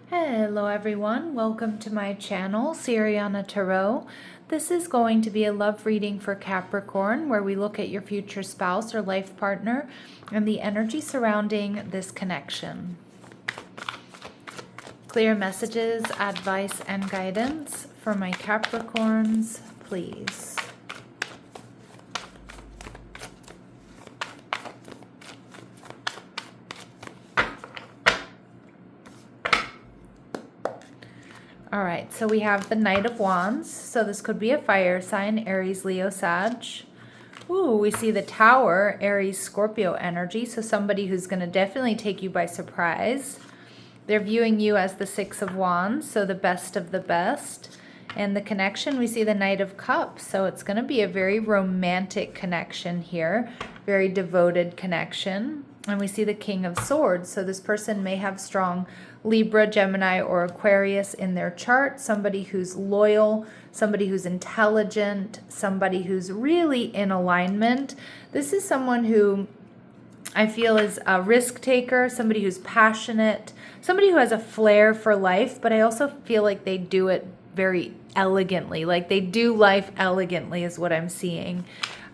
Hello everyone, welcome to my channel, Siriana Tarot. This is going to be a love reading for Capricorn where we look at your future spouse or life partner and the energy surrounding this connection. Clear messages, advice, and guidance for my Capricorns, please. All right, so we have the Knight of Wands. So this could be a fire sign, Aries, Leo, Sag. Ooh, we see the Tower, Aries, Scorpio energy. So somebody who's going to definitely take you by surprise. They're viewing you as the Six of Wands, so the best of the best. And the connection, we see the Knight of Cups. So it's going to be a very romantic connection here, very devoted connection. And we see the King of Swords. So this person may have strong Libra, Gemini, or Aquarius in their chart. Somebody who's loyal, somebody who's intelligent, somebody who's really in alignment. This is someone who I feel is a risk taker, somebody who's passionate, somebody who has a flair for life, but I also feel like they do it very elegantly. Like they do life elegantly is what I'm seeing.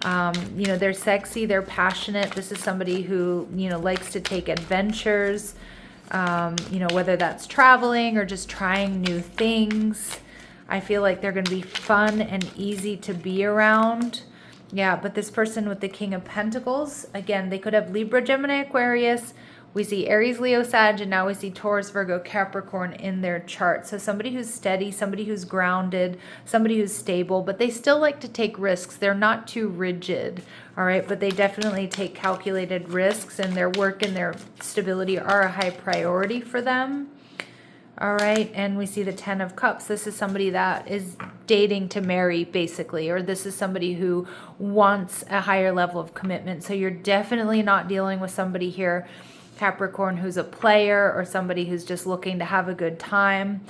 They're sexy, they're passionate. This is somebody who, likes to take adventures, whether that's traveling or just trying new things. I feel like they're going to be fun and easy to be around. Yeah, but this person with the King of Pentacles, again, they could have Libra, Gemini, Aquarius. We see Aries, Leo, Sag, and now we see Taurus, Virgo, Capricorn in their chart. So somebody who's steady, somebody who's grounded, somebody who's stable, but they still like to take risks. They're not too rigid, all right? But they definitely take calculated risks, and their work and their stability are a high priority for them. All right, and we see the Ten of Cups. This is somebody that is dating to marry, basically, or this is somebody who wants a higher level of commitment. So you're definitely not dealing with somebody here, Capricorn, who's a player or somebody who's just looking to have a good time.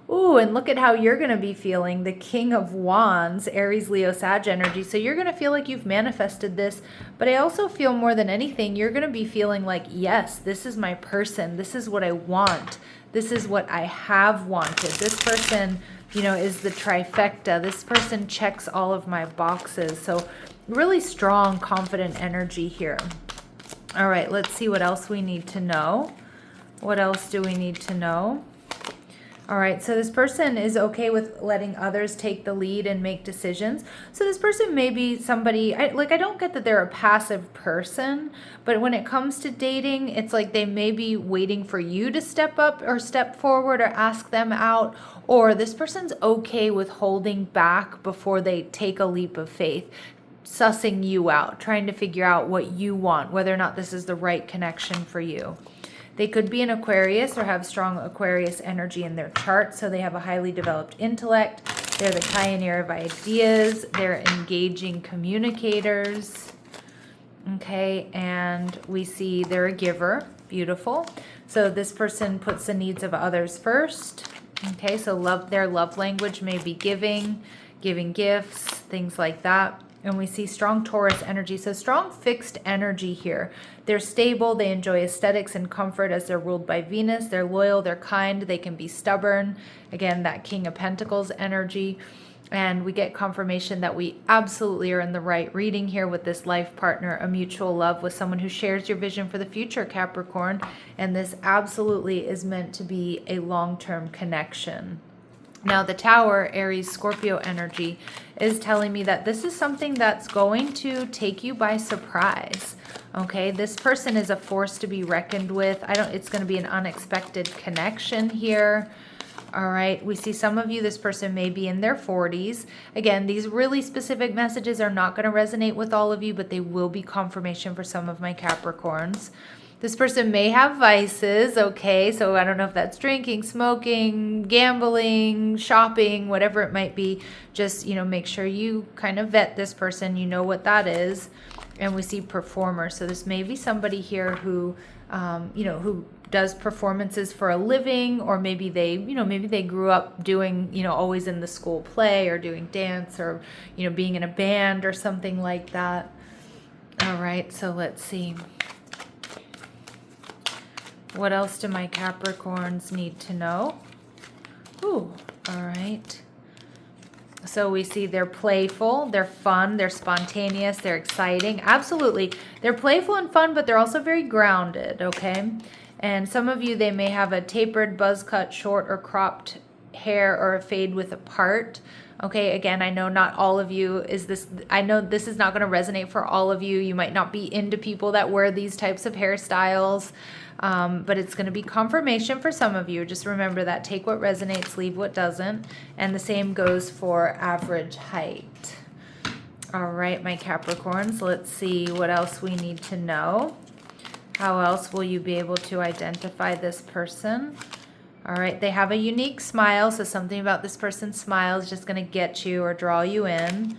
Ooh, and look at how you're going to be feeling. The King of Wands, Aries, Leo, Sag energy. So you're going to feel like you've manifested this, but I also feel more than anything, you're going to be feeling like, yes, this is my person. This is what I want. This is what I have wanted. This person, is the trifecta. This person checks all of my boxes. So really strong, confident energy here. All right, let's see what else we need to know. What else do we need to know? All right, so this person is okay with letting others take the lead and make decisions. So this person may be somebody, I don't get that they're a passive person, but when it comes to dating, it's like they may be waiting for you to step up or step forward or ask them out, or this person's okay with holding back before they take a leap of faith, sussing you out, trying to figure out what you want, whether or not this is the right connection for you. They could be an Aquarius or have strong Aquarius energy in their chart, so they have a highly developed intellect. They're the pioneer of ideas. They're engaging communicators. Okay, and we see they're a giver. Beautiful. So this person puts the needs of others first. Okay, so their love language may be giving gifts, things like that. And we see strong Taurus energy. So strong fixed energy here. They're stable. They enjoy aesthetics and comfort as they're ruled by Venus. They're loyal. They're kind. They can be stubborn. Again, that King of Pentacles energy. And we get confirmation that we absolutely are in the right reading here with this life partner, a mutual love with someone who shares your vision for the future, Capricorn. And this absolutely is meant to be a long-term connection. Now, the Tower, Aries, Scorpio energy is telling me that this is something that's going to take you by surprise. Okay, this person is a force to be reckoned with. It's going to be an unexpected connection here. All right, we see some of you, this person may be in their 40s. Again, these really specific messages are not going to resonate with all of you, but they will be confirmation for some of my Capricorns. This person may have vices, okay? So I don't know if that's drinking, smoking, gambling, shopping, whatever it might be. Just, make sure you kind of vet this person. You know what that is. And we see performer. So this may be somebody here who, who does performances for a living, or maybe they grew up doing, always in the school play or doing dance or, being in a band or something like that. All right, so let's see. What else do my Capricorns need to know? Ooh, all right. So we see they're playful, they're fun, they're spontaneous, they're exciting. Absolutely. They're playful and fun, but they're also very grounded, okay? And some of you, they may have a tapered, buzz cut, short, or cropped hair or a fade with a part. Okay, again, I know not all of you I know this is not going to resonate for all of you. You might not be into people that wear these types of hairstyles, but it's going to be confirmation for some of you. Just remember that. Take what resonates, leave what doesn't. And the same goes for average height. All right, my Capricorns, let's see what else we need to know. How else will you be able to identify this person? All right, they have a unique smile, so something about this person's smile is just going to get you or draw you in.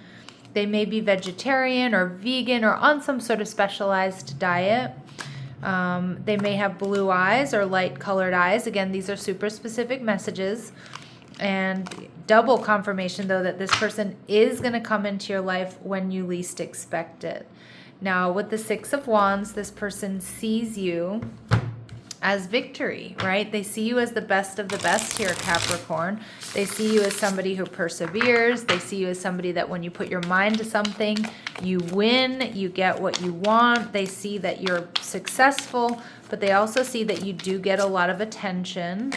They may be vegetarian or vegan or on some sort of specialized diet. They may have blue eyes or light colored eyes. Again, these are super specific messages. And double confirmation, though, that this person is going to come into your life when you least expect it. Now, with the Six of Wands, this person sees you as victory, right? They see you as the best of the best here, Capricorn. They see you as somebody who perseveres. They see you as somebody that when you put your mind to something, you win, you get what you want. They see that you're successful, but they also see that you do get a lot of attention.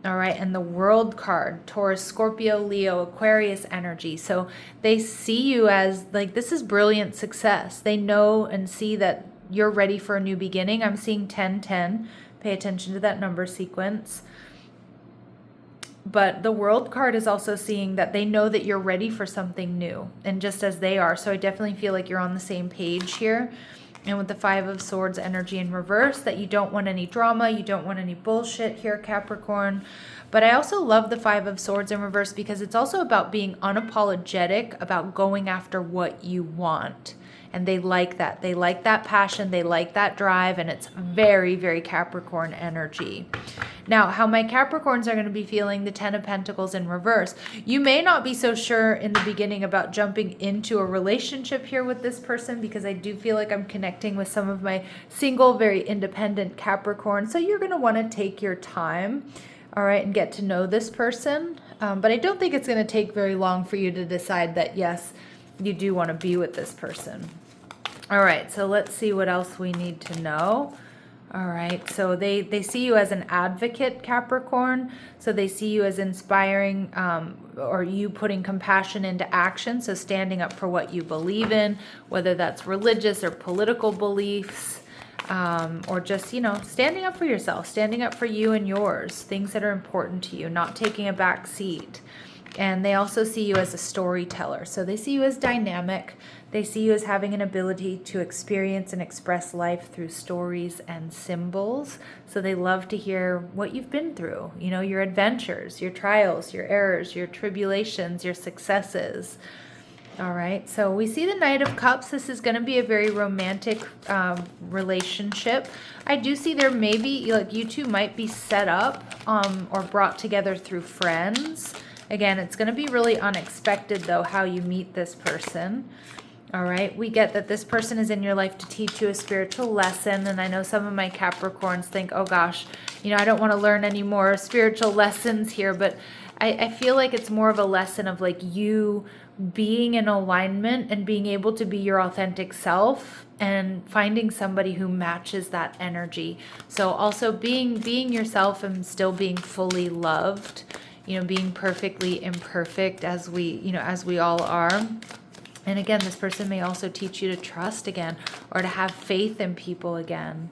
All right, and the World card, Taurus, Scorpio, Leo, Aquarius energy. So they see you as like, this is brilliant success. They know and see that you're ready for a new beginning. I'm seeing 1010. Pay attention to that number sequence. But the World card is also seeing that they know that you're ready for something new, and just as they are. So I definitely feel like you're on the same page here. And with the Five of Swords energy in reverse, that you don't want any drama, you don't want any bullshit here, Capricorn. But I also love the Five of Swords in reverse because it's also about being unapologetic about going after what you want. And they like that. They like that passion. They like that drive. And it's very, very Capricorn energy. Now, how my Capricorns are going to be feeling the Ten of Pentacles in reverse. You may not be so sure in the beginning about jumping into a relationship here with this person, because I do feel like I'm connecting with some of my single, very independent Capricorn. So you're going to want to take your time, all right, and get to know this person. But I don't think it's going to take very long for you to decide that, yes, you do want to be with this person. All right, so let's see what else we need to know. All right, so they see you as an advocate, Capricorn. So they see you as inspiring, or you putting compassion into action. So standing up for what you believe in, whether that's religious or political beliefs, or just, you know, standing up for yourself, standing up for you and yours, things that are important to you, not taking a back seat. And they also see you as a storyteller. So they see you as dynamic. They see you as having an ability to experience and express life through stories and symbols. So they love to hear what you've been through, you know, your adventures, your trials, your errors, your tribulations, your successes. All right, so we see the Knight of Cups. This is going to be a very romantic relationship. I do see there may be, like, you two might be set up or brought together through friends. Again, it's going to be really unexpected, though, how you meet this person. All right, we get that this person is in your life to teach you a spiritual lesson. And I know some of my Capricorns think, oh gosh, you know, I don't want to learn any more spiritual lessons here. But I feel like it's more of a lesson of like you being in alignment and being able to be your authentic self and finding somebody who matches that energy. So also being yourself and still being fully loved, you know, being perfectly imperfect as we all are. And again, this person may also teach you to trust again or to have faith in people again.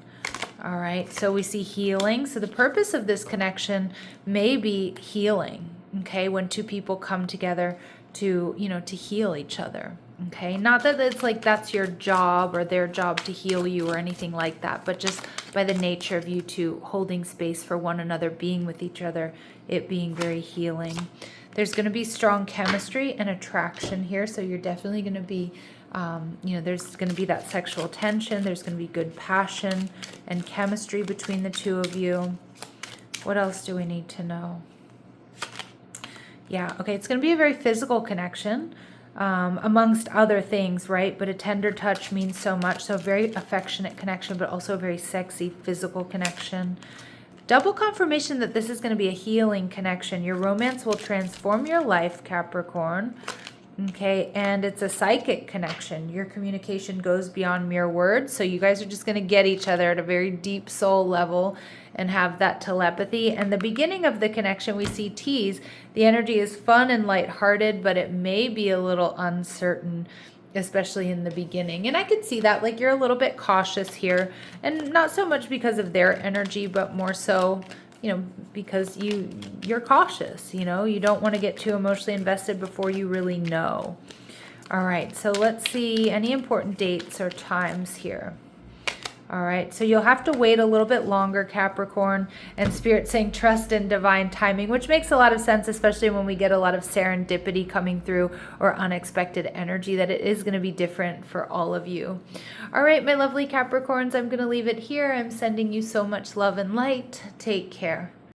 All right, so we see healing. So the purpose of this connection may be healing, okay, when two people come together to, you know, to heal each other, okay? Not that it's like that's your job or their job to heal you or anything like that, but just by the nature of you two holding space for one another, being with each other, it being very healing. There's going to be strong chemistry and attraction here, so you're definitely going to be, you know, there's going to be that sexual tension. There's going to be good passion and chemistry between the two of you. What else do we need to know? Yeah, okay, it's going to be a very physical connection. amongst other things, right? But a tender touch means so much. So very affectionate connection, but also a very sexy physical connection. Double confirmation that this is going to be a healing connection. Your romance will transform your life, Capricorn. Okay, and it's a psychic connection. Your communication goes beyond mere words. So you guys are just going to get each other at a very deep soul level and have that telepathy. And the beginning of the connection, we see T's. The energy is fun and lighthearted, but it may be a little uncertain, especially in the beginning. And I can see that, like, you're a little bit cautious here, and not so much because of their energy, but more so, you know, because you're cautious, you know, you don't want to get too emotionally invested before you really know. All right, so let's see any important dates or times here. All right, so you'll have to wait a little bit longer, Capricorn, and Spirit saying trust in divine timing, which makes a lot of sense, especially when we get a lot of serendipity coming through or unexpected energy, that it is going to be different for all of you. All right, my lovely Capricorns, I'm going to leave it here. I'm sending you so much love and light. Take care.